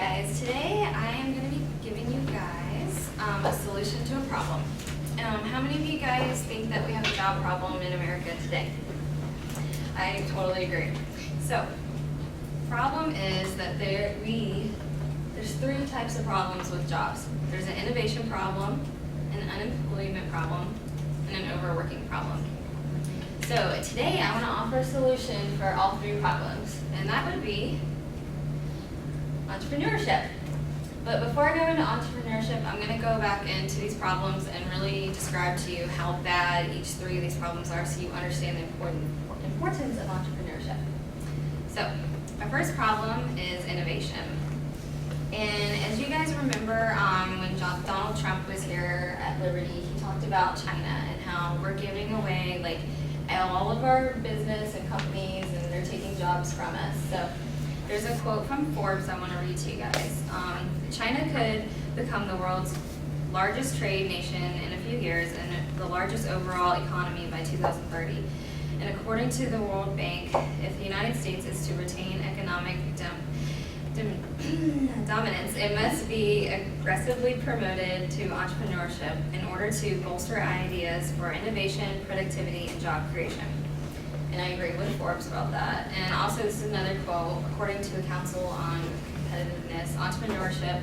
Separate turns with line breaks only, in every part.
guys, today I am going to be giving you guys a solution to a problem. How many of you guys think that we have a job problem in America today? I totally agree. So, problem is that there's three types of problems with jobs. There's an innovation problem, an unemployment problem, and an overworking problem. So today I want to offer a solution for all three problems, and that would be entrepreneurship. But before I go into entrepreneurship, I'm going to go back into these problems and really describe to you how bad each three of these problems are so you understand the importance of entrepreneurship. So, our first problem is innovation. And as you guys remember, when Donald Trump was here at Liberty, he talked about China and how we're giving away all of our business and companies, and they're taking jobs from us. So there's a quote from Forbes I want to read to you guys. China could become the world's largest trade nation in a few years and the largest overall economy by 2030. And according to the World Bank, if the United States is to retain economic dominance, it must be aggressively promoted to entrepreneurship in order to bolster ideas for innovation, productivity, and job creation. And I agree with Forbes about that. And also, this is another quote. According to the Council on Competitiveness, entrepreneurship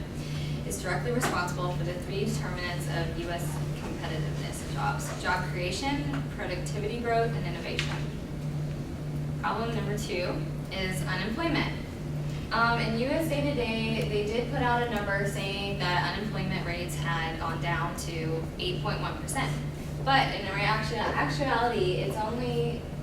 is directly responsible for the three determinants of U.S. competitiveness of jobs: job creation, productivity growth, and innovation. Problem number 2 is unemployment. In USA Today, they did put out a number saying that unemployment rates had gone down to 8.1%. But in actuality,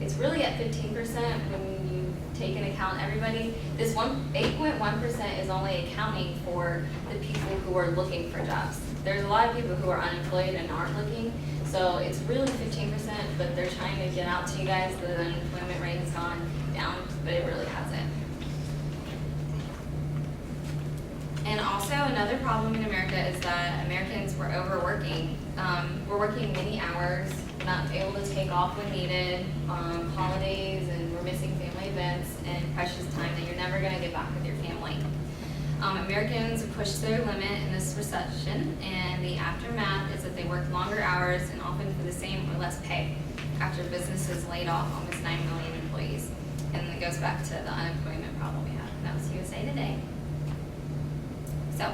it's really at 15% when you take into account everybody. This 8.1% is only accounting for the people who are looking for jobs. There's a lot of people who are unemployed and aren't looking, so it's really 15%, but they're trying to get out to you guys that the unemployment rate has gone down, but it really hasn't. And also another problem in America is that Americans were overworking. We're working many hours, not able to take off when needed, holidays, and we're missing family events and precious time that you're never going to get back with your family. Americans pushed their limit in this recession, and the aftermath is that they work longer hours and often for the same or less pay after businesses laid off almost 9 million employees. And it goes back to the unemployment problem we have. And that was USA Today. So,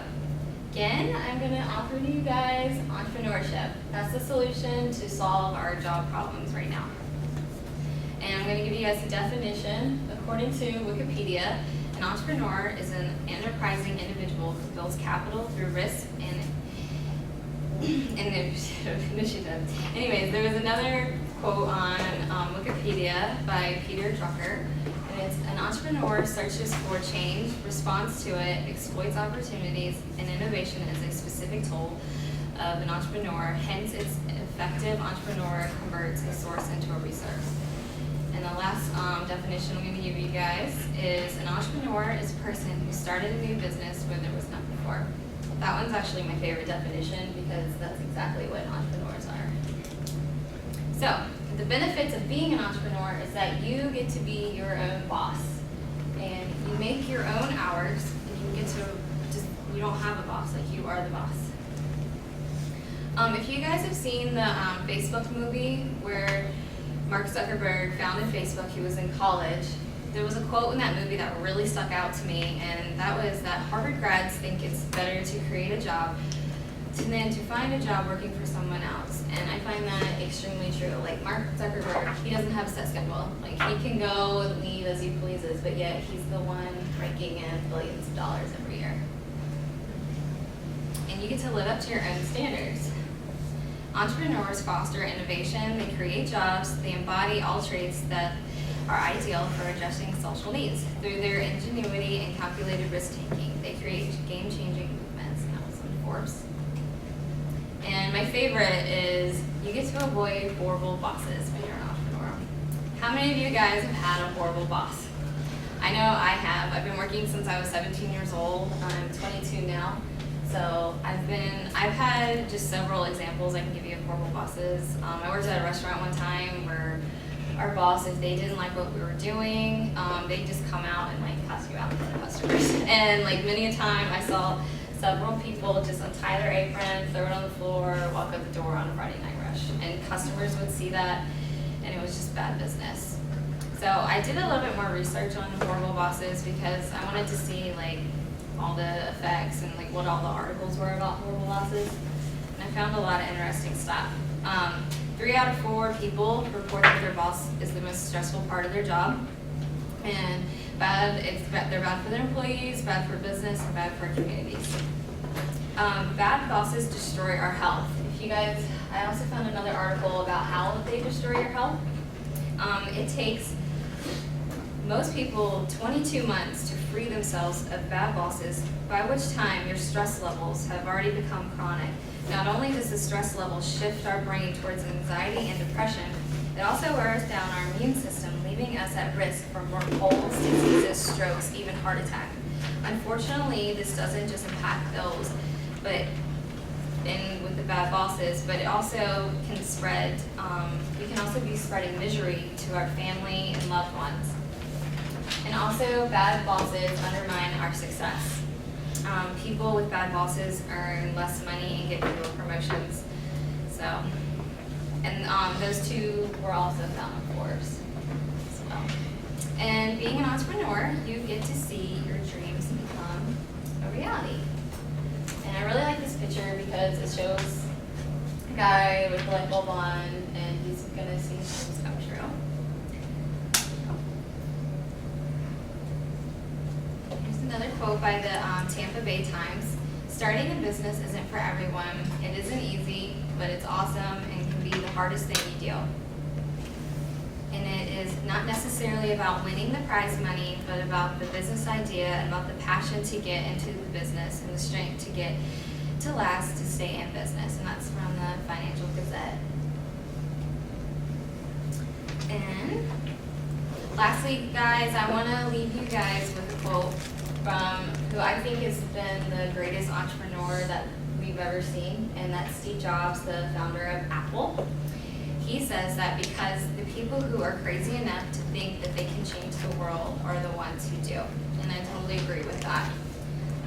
again, I'm going to offer to you guys entrepreneurship. That's the solution to solve our job problems right now. And I'm going to give you guys a definition. According to Wikipedia, an entrepreneur is an enterprising individual who builds capital through risk and initiative. Anyways, there was another quote on Wikipedia by Peter Drucker. And it's: an entrepreneur searches for change, responds to it, exploits opportunities, and innovation is a specific tool of an entrepreneur. Hence, its effective entrepreneur converts a source into a resource. And the last definition I'm going to give you guys is: an entrepreneur is a person who started a new business where there was none before. That one's actually my favorite definition because that's exactly what entrepreneurs are. So, the benefits of being an entrepreneur is that you get to be your own boss, and you make your own hours, and you get to you don't have a boss, you are the boss. If you guys have seen the Facebook movie where Mark Zuckerberg founded Facebook, he was in college, there was a quote in that movie that really stuck out to me, and that was that Harvard grads think it's better to create a job than to find a job working for someone else. And I find that extremely true. Mark Zuckerberg, he doesn't have a set schedule. He can go and leave as he pleases, but yet he's the one raking in billions of dollars every year. And you get to live up to your own standards. Entrepreneurs foster innovation, they create jobs, they embody all traits that are ideal for addressing social needs. Through their ingenuity and calculated risk-taking, they create game-changing movements. And that was on Forbes. And my favorite is you get to avoid horrible bosses when you're an entrepreneur. How many of you guys have had a horrible boss? I know I have. I've been working since I was 17 years old. I'm 22 now. So I've had just several examples I can give you of horrible bosses. I worked at a restaurant one time where our boss, if they didn't like what we were doing, they'd just come out and like cuss you out in front of customers. And like many a time I saw several people just untie their apron, throw it on the floor, walk out the door on a Friday night rush. And customers would see that, and it was just bad business. So I did a little bit more research on horrible bosses because I wanted to see like all the effects and like what all the articles were about horrible bosses. And I found a lot of interesting stuff. 3 out of 4 people report that their boss is the most stressful part of their job. And they're bad for their employees, bad for business, and bad for our communities. Bad bosses destroy our health. If you guys, I also found another article about how they destroy your health. It takes most people 22 months to free themselves of bad bosses, by which time your stress levels have already become chronic. Not only does the stress level shift our brain towards anxiety and depression, it also wears down our immune system, leaving us at risk for more colds, diseases, strokes, even heart attack. Unfortunately, this doesn't just impact those, but with the bad bosses, but it also can spread, we can also be spreading misery to our family and loved ones. And also, bad bosses undermine our success. People with bad bosses earn less money and get fewer promotions. So, and those two were also found in Forbes. So, and being an entrepreneur, you get to see your dreams become a reality. And I really like this picture because it shows a guy with a light bulb on, and he's gonna see his dreams come true. Here's another quote by the Tampa Bay Times. Starting a business isn't for everyone. It isn't easy, but it's awesome and can be the hardest thing you do. And it is not necessarily about winning the prize money, but about the business idea and about the passion to get into the business and the strength to get to last to stay in business. And that's from the Financial Gazette. And lastly, guys, I want to leave you guys with a quote from who I think has been the greatest entrepreneur that we've ever seen, and that's Steve Jobs, the founder of Apple. He says that because the people who are crazy enough to think that they can change the world are the ones who do. And I totally agree with that.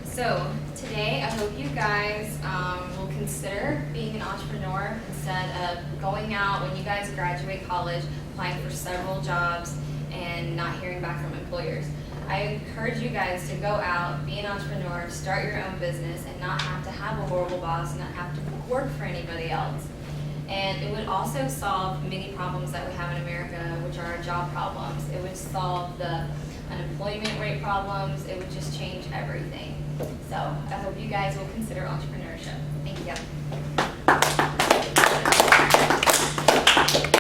So today, I hope you guys will consider being an entrepreneur instead of going out when you guys graduate college, applying for several jobs, and not hearing back from employers. I encourage you guys to go out, be an entrepreneur, start your own business, and not have to have a horrible boss, and not have to work for anybody else. And it would also solve many problems that we have in America, which are job problems. It would solve the unemployment rate problems. It would just change everything. So I hope you guys will consider entrepreneurship.